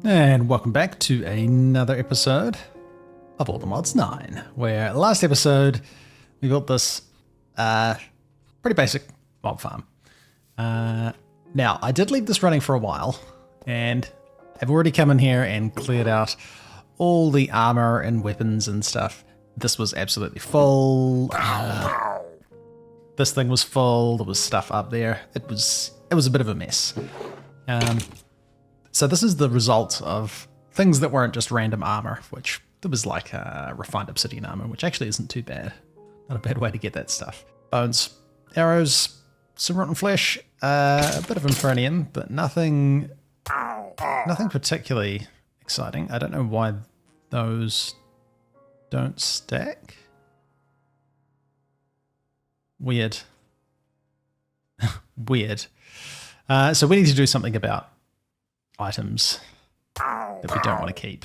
And welcome back to another episode of All the Mods 9, where last episode we built this pretty basic mob farm. Now, I did leave this running for a while, and I've already come in here and cleared out all the armor and weapons and stuff. This was absolutely full. This thing was full. There was stuff up there. It was a bit of a mess. So this is the result of things that weren't just random armor, which there was like refined obsidian armor, which actually isn't too bad. Not a bad way to get that stuff. Bones, arrows, some rotten flesh, a bit of Infernium, but nothing particularly exciting. I don't know why those don't stack. Weird. Weird. So we need to do something about items that we don't want to keep,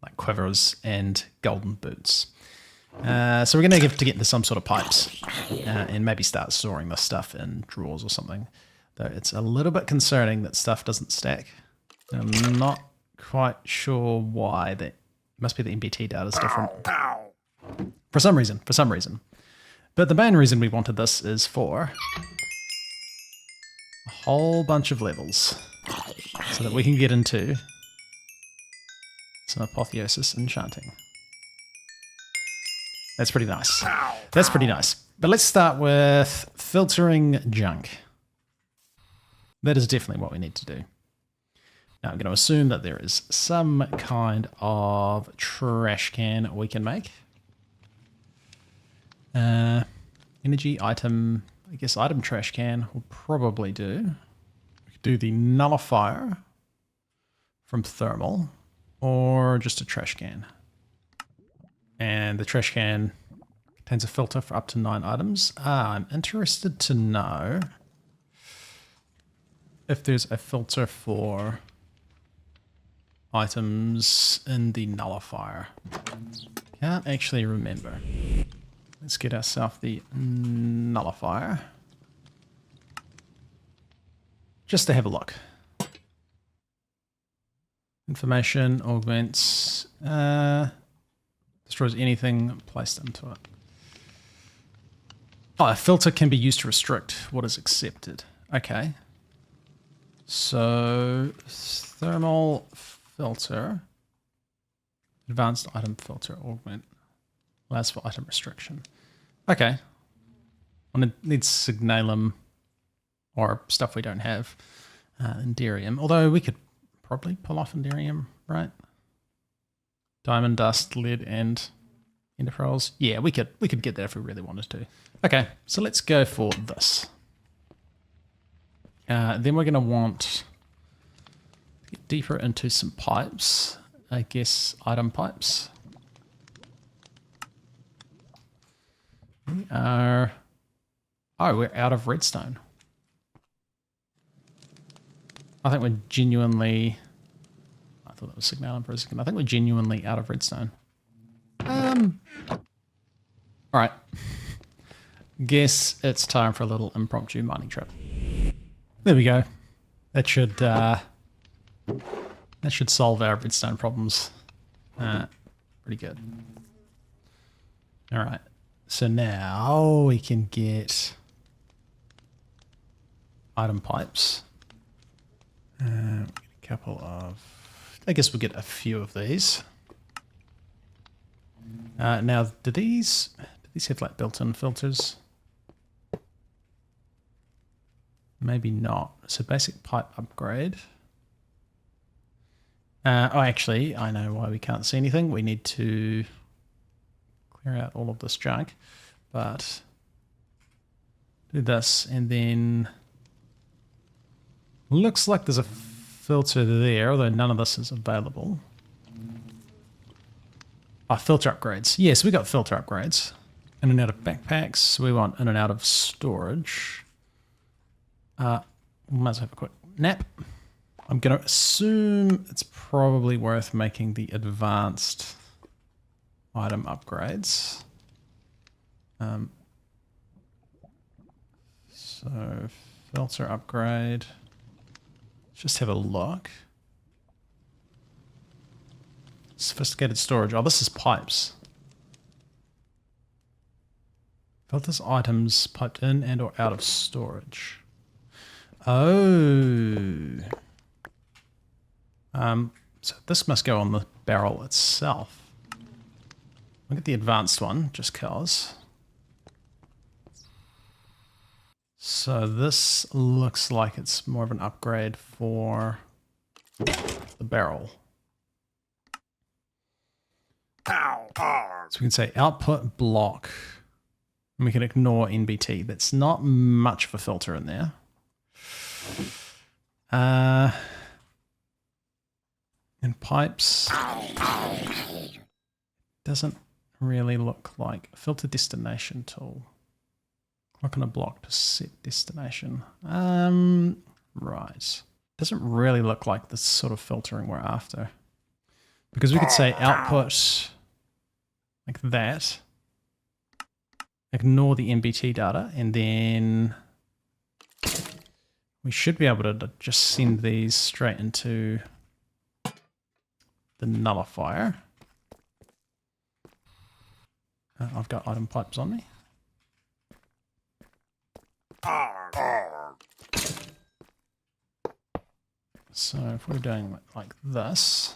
like quivers and golden boots. So we're going to have to get into some sort of pipes and maybe start storing this stuff in drawers or something. Though it's a little bit concerning that stuff doesn't stack. I'm not quite sure why. That must be the MBT data is different. For some reason. But the main reason we wanted this is for a whole bunch of levels, so that we can get into some Apotheosis Enchanting. That's pretty nice. That's pretty nice. But let's start with filtering junk. That is definitely what we need to do. Now I'm going to assume that there is some kind of trash can we can make. Energy item, I guess item trash can will probably do. We could do the nullifier from thermal, or just a trash can. And the trash can contains a filter for up to 9 items. I'm interested to know if there's a filter for items in the nullifier. Can't actually remember. Let's get ourselves the nullifier, just to have a look. Information augments, destroys anything placed into it. Oh, a filter can be used to restrict what is accepted. Okay. So, thermal filter, advanced item filter, augment, allows for item restriction. Okay. Well, it needs signalum or stuff we don't have. Enderium, although we could probably pull off Enderium, right? Diamond dust, lead, and enderpearls. Yeah, we could get that if we really wanted to. Okay, so let's go for this. Then we're going to want to get deeper into some pipes. I guess item pipes. We are... Oh, we're out of redstone. I think we're genuinely... I thought that was signalum for a second. I think we're genuinely out of redstone. Alright. Guess it's time for a little impromptu mining trip. There we go. That should solve our redstone problems. Pretty good. Alright. So now we can get item pipes. We'll get a couple of... I guess we'll get a few of these. Now, do these have like built-in filters? Maybe not. So basic pipe upgrade. Oh, actually, I know why we can't see anything. We need to clear out all of this junk. But do this, and then looks like there's a filter there, although none of this is available. Oh, filter upgrades. Yes, we got filter upgrades. In and out of backpacks. We want in and out of storage. We might as well have a quick nap. I'm going to assume it's probably worth making the advanced item upgrades. So filter upgrade. Just have a look. Sophisticated storage. Oh, this is pipes. Filters items piped in and or out of storage. Oh. So this must go on the barrel itself. Look at the advanced one, just cause. So this looks like it's more of an upgrade for the barrel. So we can say output block. And we can ignore NBT. That's not much of a filter in there. And pipes. Doesn't really look like a filter destination tool. Click on a block to set destination. Right. Doesn't really look like the sort of filtering we're after. Because we could say output like that. Ignore the NBT data, and then we should be able to just send these straight into the nullifier. I've got item pipes on me. So if we're doing like this,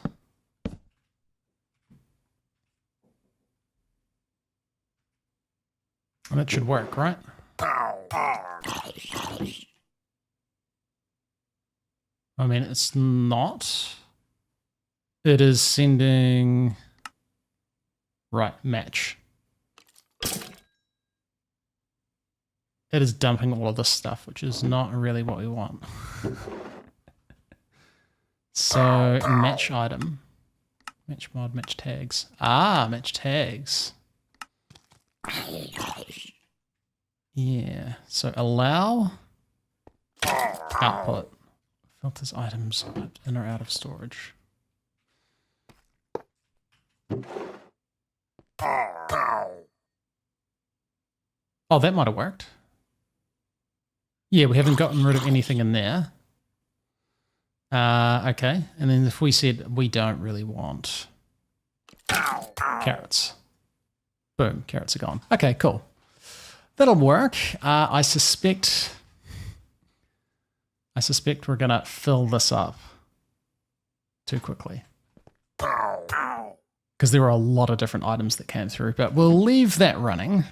and it should work, right? I mean, it's not. It is sending... Right, match. It is dumping all of this stuff, which is not really what we want. So, match item. Match mod, match tags. Ah, match tags. Yeah, so allow output. Filters items put in or out of storage. Oh, that might have worked. Yeah, we haven't gotten rid of anything in there. Okay, and then if we said we don't really want carrots. Boom, carrots are gone. Okay, cool. That'll work. I suspect we're gonna fill this up too quickly. Because there were a lot of different items that came through, but we'll leave that running.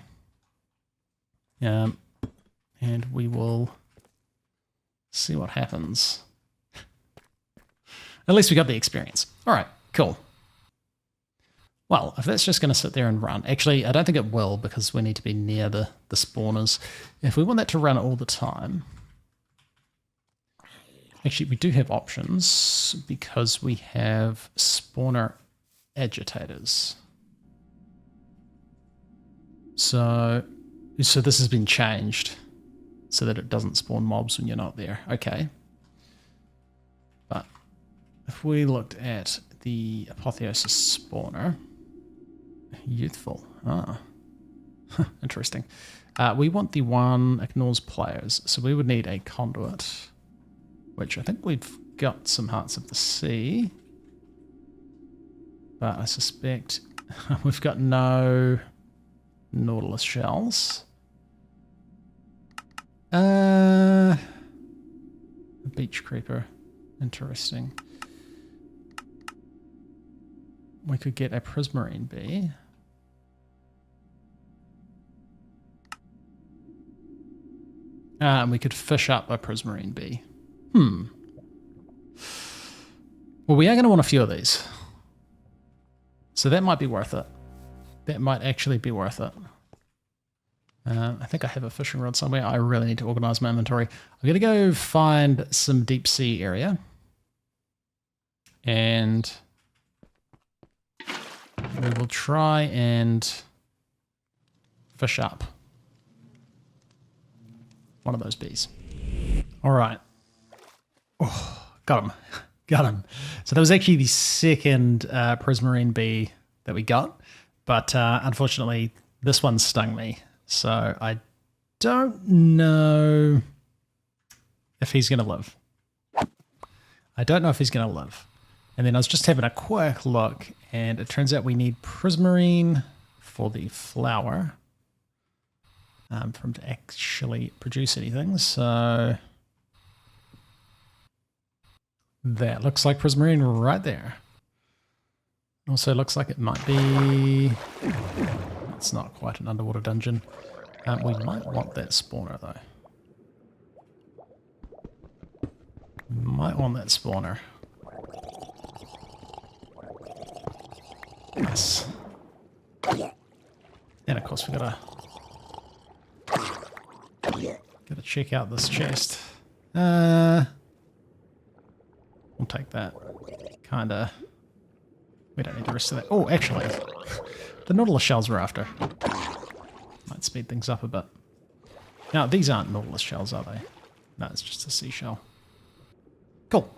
And we will see what happens. At least we got the experience. All right, cool. Well, if that's just going to sit there and run, actually, I don't think it will because we need to be near the spawners. If we want that to run all the time, actually, we do have options because we have spawner agitators. So this has been changed so that it doesn't spawn mobs when you're not there. Okay. But if we looked at the Apotheosis spawner, youthful. Ah, interesting. We want the one ignores players, so we would need a conduit, which I think we've got some Hearts of the Sea, but I suspect we've got no Nautilus shells. A beach creeper, interesting. We could get a prismarine bee. And we could fish up a prismarine bee. Well, we are going to want a few of these. So that might be worth it. That might actually be worth it. I think I have a fishing rod somewhere. I really need to organize my inventory. I'm going to go find some deep sea area. And we will try and fish up one of those bees. All right. Oh, got him. Got him. So that was actually the second prismarine bee that we got. But unfortunately, this one stung me. So I don't know if he's going to live. I don't know if he's going to live. And then I was just having a quick look, and it turns out we need prismarine for the flower for him to actually produce anything. So that looks like prismarine right there. Also looks like it might be... It's not quite an underwater dungeon. We might want that spawner though. Might want that spawner. Yes. And of course we gotta check out this chest. We'll take that. Kinda. We don't need the rest of that. Oh, actually, the Nautilus shells we're after. Might speed things up a bit. Now, these aren't Nautilus shells, are they? No, it's just a seashell. Cool.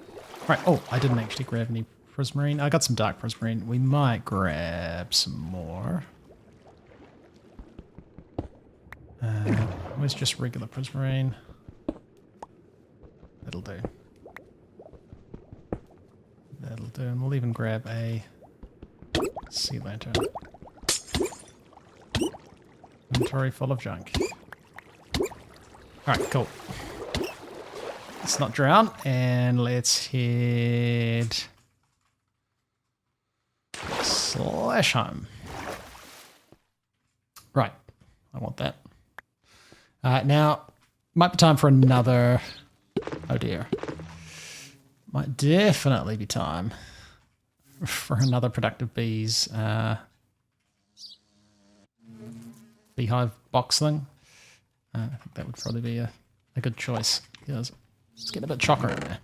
Right. Oh, I didn't actually grab any prismarine. I got some dark prismarine. We might grab some more. Where's just regular prismarine? That'll do. That'll do. And we'll even grab a sea lantern. Inventory full of junk. Alright, cool. Let's not drown, and let's head slash home. Right, I want that. Now, might be time for another... Oh dear. Might definitely be time for another productive bees beehive box thing. I think that would probably be a good choice. Because it's getting a bit chocker in there.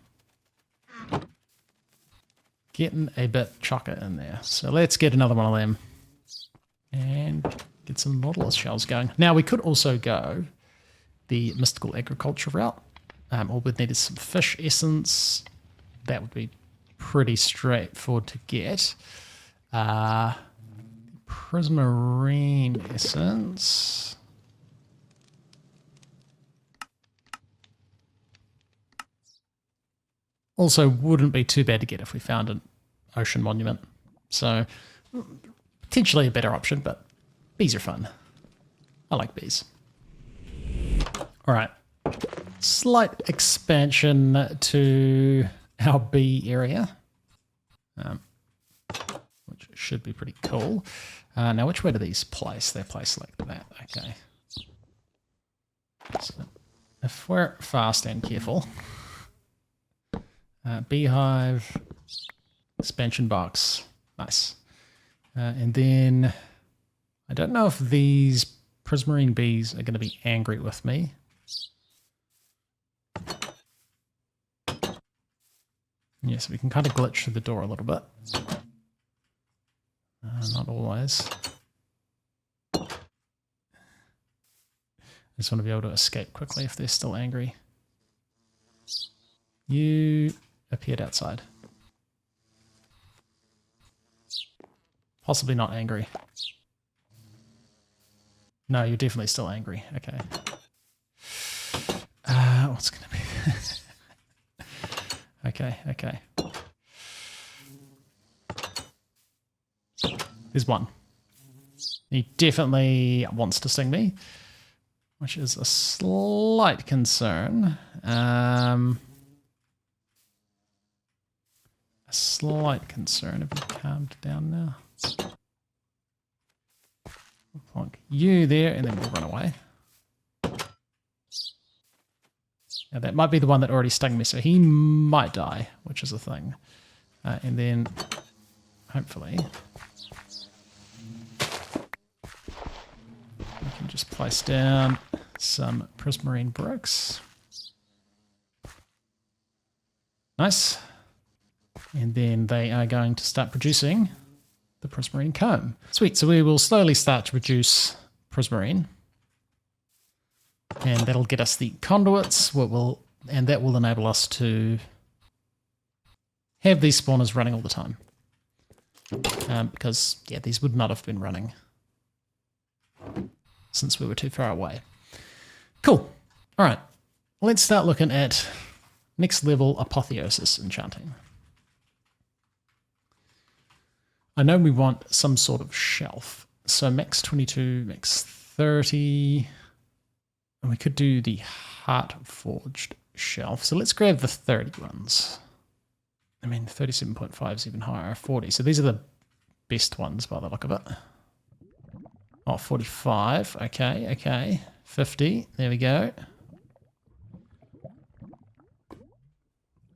Getting a bit chocker in there. So let's get another one of them. And get some Nautilus shells going. Now we could also go the mystical agriculture route. All we'd need is some fish essence. That would be pretty straightforward to get. Prismarine essence. Also wouldn't be too bad to get if we found an ocean monument. So potentially a better option, but bees are fun. I like bees. All right. Slight expansion to our bee area, which should be pretty cool. Now, which way do these place? They're placed like that. Okay. So if we're fast and careful, beehive, expansion box, nice. And then I don't know if these prismarine bees are going to be angry with me. Yes, we can kind of glitch through the door a little bit. Not always. I just want to be able to escape quickly if they're still angry. You appeared outside. Possibly not angry. No, you're definitely still angry. Okay. What's going to be... Okay. There's one. He definitely wants to sting me, which is a slight concern. A slight concern. Have you calmed down now? We'll plonk you there, and then we'll run away. Now that might be the one that already stung me, so he might die, which is a thing. And then, hopefully, we can just place down some prismarine bricks. Nice. And then they are going to start producing the prismarine comb. Sweet, so we will slowly start to produce prismarine. And that'll get us the conduits, and that will enable us to have these spawners running all the time. Because, yeah, these would not have been running since we were too far away. Cool. All right. Let's start looking at next level Apotheosis Enchanting. I know we want some sort of shelf. So max 22, max 30. And we could do the heart forged shelf. So let's grab the 30 ones. I mean, 37.5 is even higher, 40. So these are the best ones by the look of it. Oh, 45. Okay, okay. 50. There we go.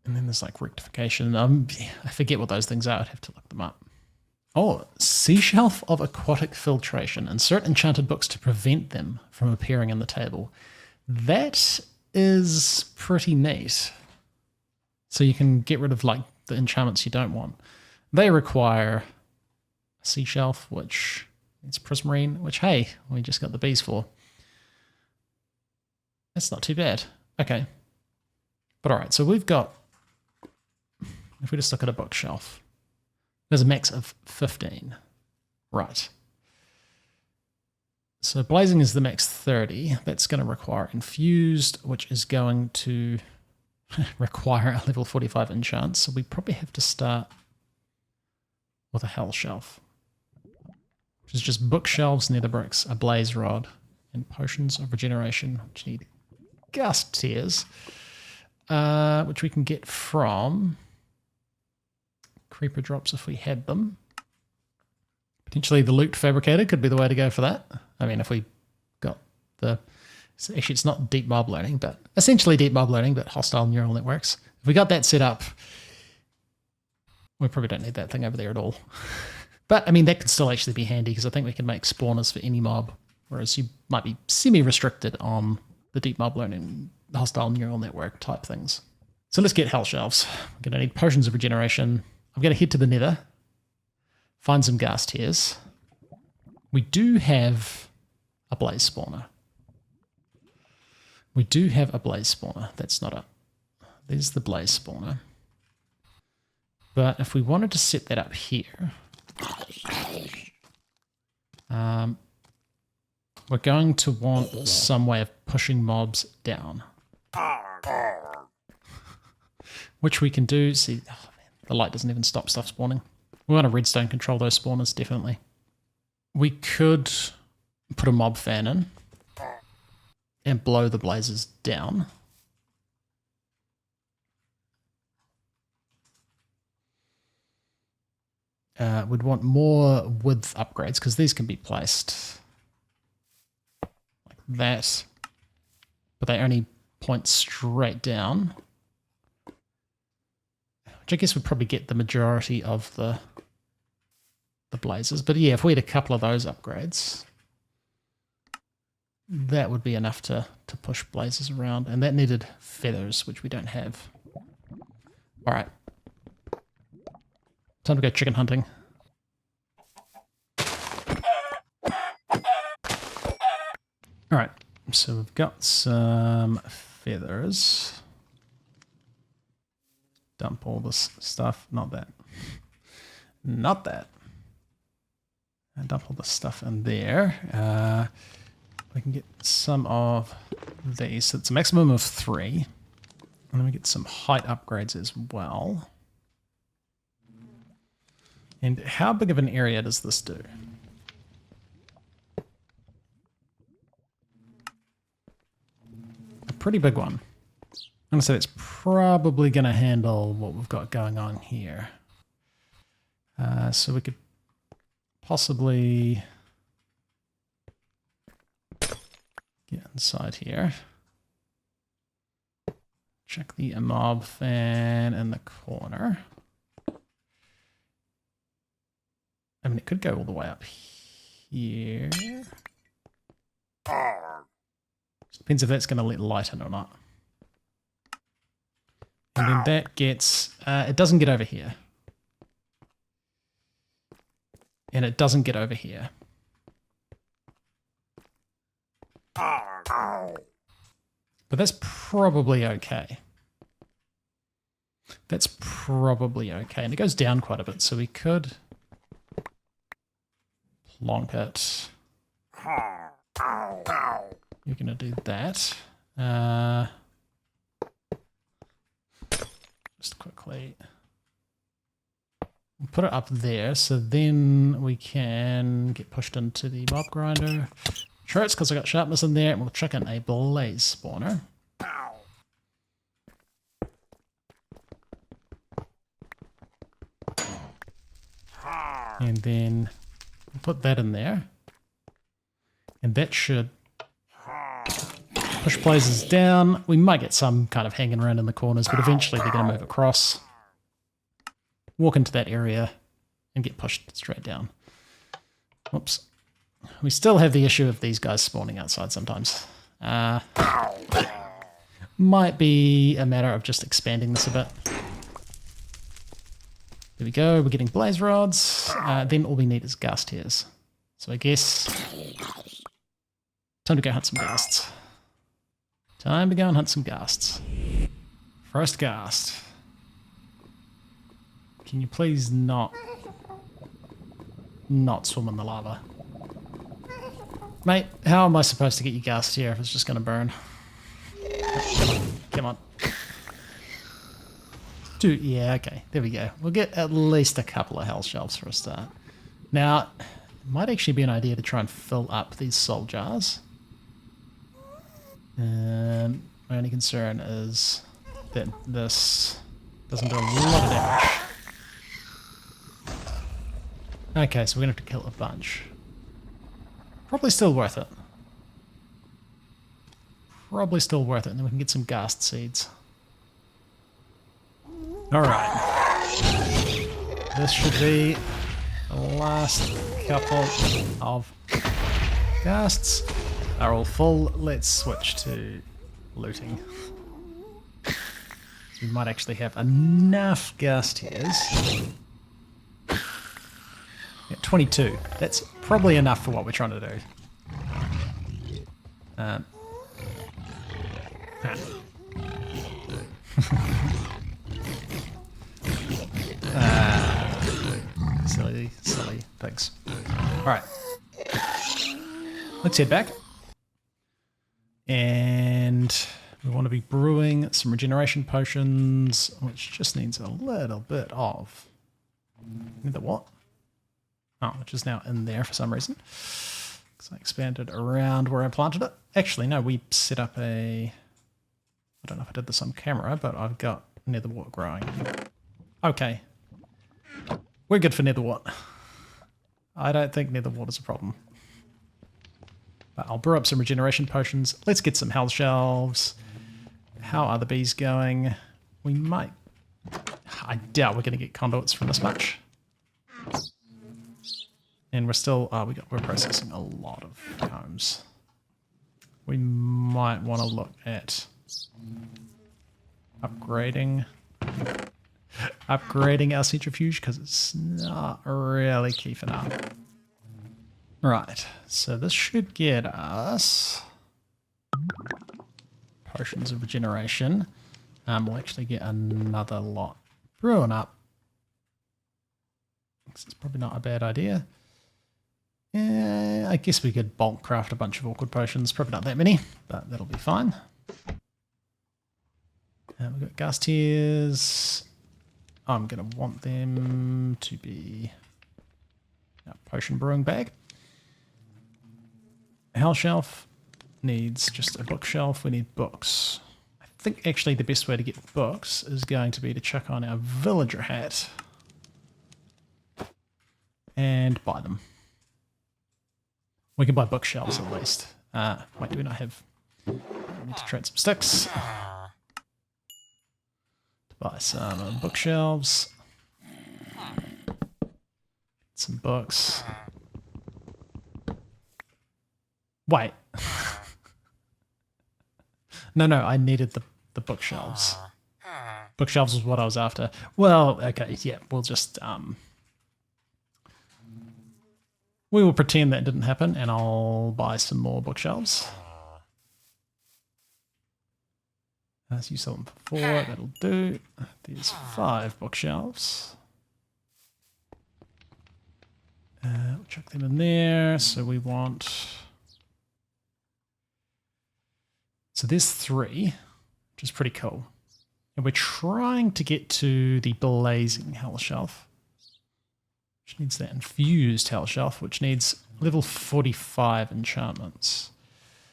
And then there's like rectification. I forget what those things are. I'd have to look them up. Oh, sea shelf of aquatic filtration. Insert enchanted books to prevent them from appearing in the table. That is pretty neat. So you can get rid of like the enchantments you don't want. They require a sea shelf, which is prismarine, which, hey, we just got the bees for. That's not too bad. Okay. But all right, so we've got, if we just look at a bookshelf, there's a max of 15. Right. So blazing is the max 30. That's going to require infused, which is going to require a level 45 enchant. So we probably have to start with a Hellshelf, which is just bookshelves, nether bricks, a blaze rod, and potions of regeneration, which need Ghast tears, which we can get from creeper drops if we had them. Potentially the loot fabricator could be the way to go for that. I mean, if we got the... Actually, it's not deep mob learning, but essentially deep mob learning, but hostile neural networks. If we got that set up, we probably don't need that thing over there at all. But, I mean, that could still actually be handy because I think we can make spawners for any mob, whereas you might be semi-restricted on the deep mob learning, hostile neural network type things. So let's get Hellshelves. We're going to need potions of regeneration. I'm going to head to the nether, find some Ghast tears. We do have a blaze spawner. We do have a blaze spawner. That's not a... There's the blaze spawner. But if we wanted to set that up here, we're going to want some way of pushing mobs down. Which we can do. See, oh man, the light doesn't even stop stuff spawning. We want to redstone control those spawners, definitely. We could put a mob fan in and blow the blazes down. We'd want more width upgrades because these can be placed like that, but they only point straight down, which I guess would probably get the majority of the blazes. But yeah, if we had a couple of those upgrades, that would be enough to push blazes around. And that needed feathers, which we don't have. All right. Time to go chicken hunting. All right, so we've got some feathers. Dump all this stuff. Not that. Not that. And dump all this stuff in there. We can get some of these. So it's a maximum of 3. And then we get some height upgrades as well. And how big of an area does this do? A pretty big one. I'm going to say it's probably going to handle what we've got going on here. So we could possibly get inside here. Check the mob fan in the corner. I mean, it could go all the way up here. Just depends if that's going to let light in or not. And then that gets... it doesn't get over here. And it doesn't get over here. But that's probably okay. That's probably okay. And it goes down quite a bit, so we could plonk it. You're going to do that. Just quickly. We'll put it up there, so then we can get pushed into the mob grinder. Turrets, because I got sharpness in there, and we'll chuck in a blaze spawner. And then we'll put that in there. And that should push blazes down. We might get some kind of hanging around in the corners, but eventually they're going to move across, walk into that area, and get pushed straight down. Whoops. We still have the issue of these guys spawning outside sometimes. Might be a matter of just expanding this a bit. There we go, we're getting blaze rods. Then all we need is ghast tears. So I guess time to go hunt some ghasts. Time to go and hunt some ghasts. First ghast. Can you please not swim in the lava? Mate, how am I supposed to get you ghast here if it's just going to burn? Come on. Dude, yeah, okay, there we go. We'll get at least a couple of Hellshelfs for a start. Now, it might actually be an idea to try and fill up these soul jars. My only concern is that this doesn't do a lot of damage. Okay, so we're going to have to kill a bunch. Probably still worth it. Probably still worth it, and then we can get some ghast seeds. Alright. This should be the last couple of ghasts. Are all full. Let's switch to looting. We might actually have enough ghast tears. Yeah, 22. That's probably enough for what we're trying to do. Silly pigs. Alright. Let's head back. And we want to be brewing some regeneration potions, which just needs a little bit of... Nether what? Oh, which is now in there for some reason. Because I expanded around where I planted it. Actually, no, we set up a... I don't know if I did this on camera, but I've got netherwort growing. Okay. We're good for netherwort. I don't think netherwort is a problem. But I'll brew up some regeneration potions. Let's get some Hellshelves. How are the bees going? We might... I doubt we're going to get conduits from this much. And we're still... we're processing a lot of combs. We might want to look at upgrading our centrifuge because it's not really keeping up. Right, so this should get us potions of regeneration. We'll actually get another lot brewing up. This is probably not a bad idea. Yeah, I guess we could bulk craft a bunch of awkward potions. Probably not that many, but that'll be fine. We've got ghast tears. I'm going to want them to be a potion brewing bag. Hellshelf needs just a bookshelf. We need books. I think actually the best way to get books is going to be to chuck on our villager hat and buy them. We can buy bookshelves at least. Wait, do we not have... I need to trade some sticks. To buy some bookshelves. Some books. Wait. No, I needed the bookshelves. Bookshelves was what I was after. Well, okay, yeah, we'll just... we will pretend that didn't happen, and I'll buy some more bookshelves. As you sell them for 4, that'll do. There's 5 bookshelves. We'll chuck them in there. So we want... So there's 3, which is pretty cool. And we're trying to get to the blazing Hellshelf. which needs that infused Hellshelf, which needs level 45 enchantments.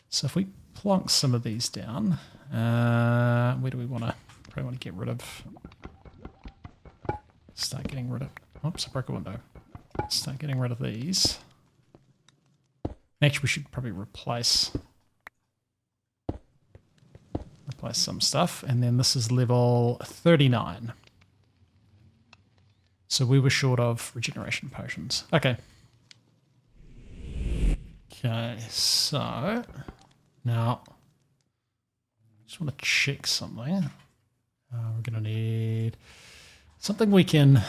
So if we plonk some of these down, where do we want to? Probably want to get rid of. Start getting rid of. Oops, I broke a window. Start getting rid of these. Actually, we should probably replace some stuff, and then this is level 39. So we were short of regeneration potions. Okay. Okay, so now just want to check something. We're going to need something we can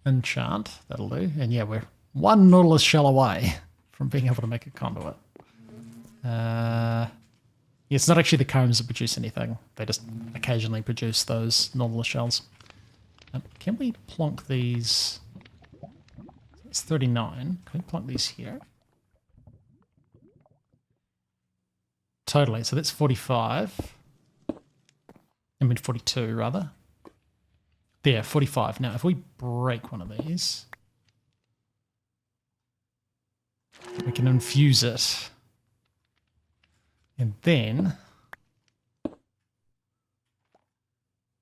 enchant. That'll do. And yeah, we're one Nautilus shell away from being able to make a conduit. Yeah, it's not actually the combs that produce anything. They just occasionally produce those Nautilus shells. Can we plonk these? It's 39. Can we plonk these here? Totally. So that's 45. I mean 42 rather. There, 45. Now if we break one of these, we can infuse it. And then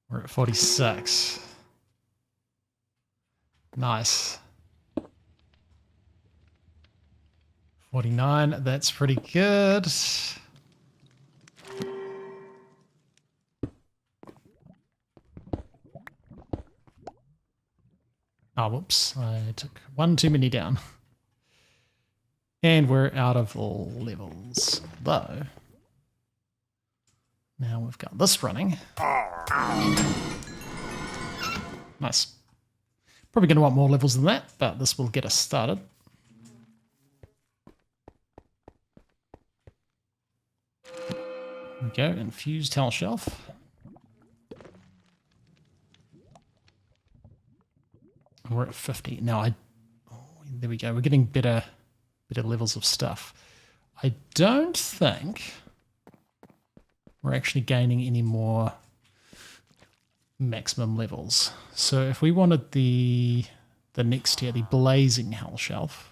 we're at 46. Nice. 49, that's pretty good. Oh, whoops. I took one too many down. And we're out of all levels. Though, now we've got this running. Nice. Probably going to want more levels than that, but this will get us started. There we go, infused Hellshelf. We're at 50. Now, there we go. We're getting better levels of stuff. I don't think we're actually gaining any more maximum levels. So if we wanted the next tier, the Blazing Hellshelf,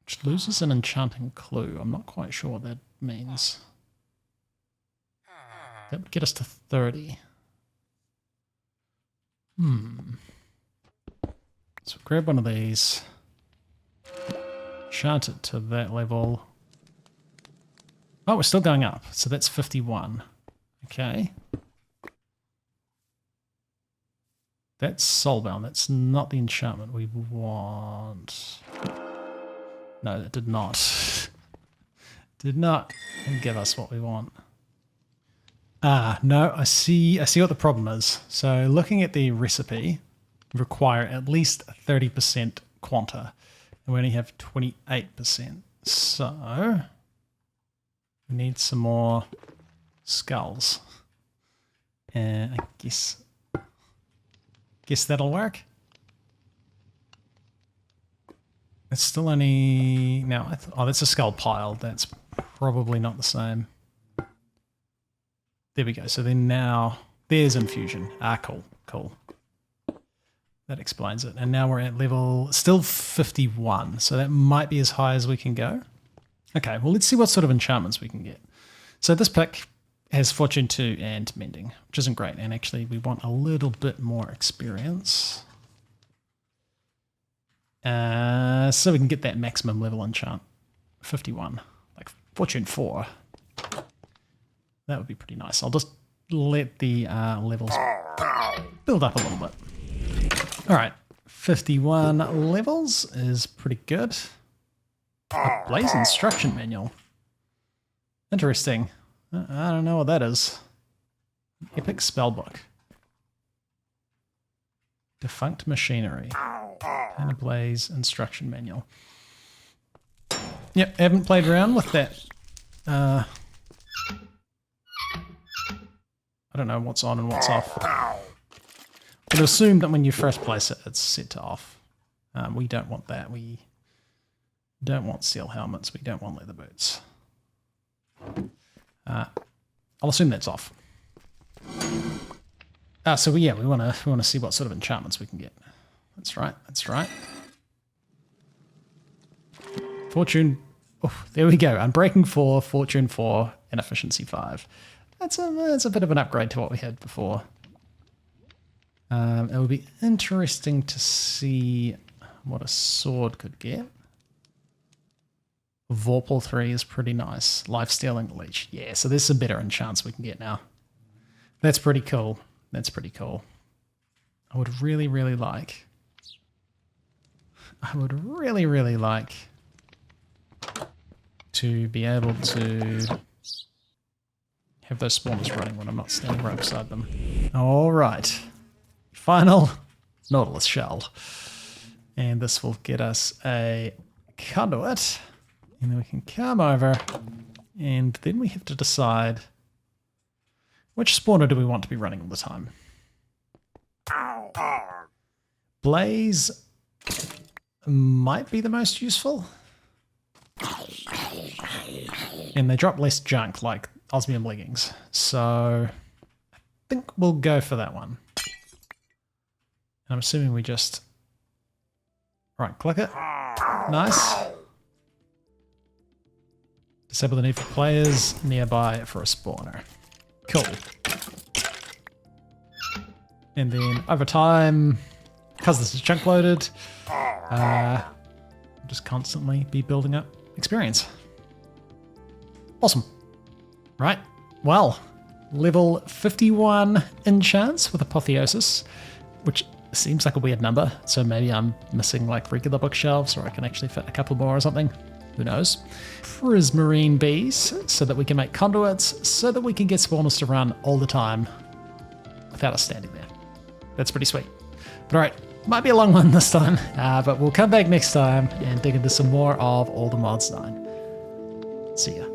which loses an enchanting clue. I'm not quite sure what that means. That would get us to 30. So grab one of these, enchant it to that level. Oh, we're still going up. So that's 51. Okay. That's soulbound. That's not the enchantment we want. No, that did not. Did not give us what we want. Ah, no, I see what the problem is. So looking at the recipe, we require at least 30% quanta. And we only have 28%. So we need some more skulls. And I guess that'll work. It's still only... Now, oh, that's a skull pile. That's probably not the same. There we go. So then now there's infusion. Ah, cool. That explains it. And now we're at level still 51. So that might be as high as we can go. Okay, well, let's see what sort of enchantments we can get. So this pick has Fortune 2 and Mending, which isn't great. And actually, we want a little bit more experience. So we can get that maximum level enchant. 51. Like Fortune 4. That would be pretty nice. I'll just let the levels build up a little bit. All right, 51 levels is pretty good. A Blaze instruction manual. Interesting. I don't know what that is. Epic spellbook. Defunct machinery. And a Blaze instruction manual. Yep, haven't played around with that. I don't know what's on and what's off. But assume that when you first place it, it's set to off. We don't want that. We don't want steel helmets. We don't want leather boots. I'll assume that's off. So yeah, we want to see what sort of enchantments we can get. That's right. That's right. Fortune. Oh, there we go. Unbreaking 4, Fortune 4, and Efficiency 5. That's a bit of an upgrade to what we had before. It would be interesting to see what a sword could get. Vorpal 3 is pretty nice. Life-stealing leech. Yeah, so there's some better enchants we can get now. That's pretty cool. That's pretty cool. I would really, really like to be able to have those spawners running when I'm not standing right beside them. All right. Final Nautilus shell. And this will get us a conduit. And then we can come over. And then we have to decide which spawner do we want to be running all the time. Blaze might be the most useful. And they drop less junk like osmium leggings. So I think we'll go for that one. And I'm assuming we just right click it. Nice. Disable the need for players nearby for a spawner. Cool. And then over time, because this is chunk loaded, just constantly be building up experience. Awesome. Right. Well, level 51 enchants with Apotheosis, which seems like a weird number. So maybe I'm missing like regular bookshelves, or I can actually fit a couple more or something. Who knows? Prismarine bees, so that we can make conduits, so that we can get spawners to run all the time without us standing there. That's pretty sweet. But all right, might be a long one this time, but we'll come back next time and dig into some more of All the Mods 9. See ya.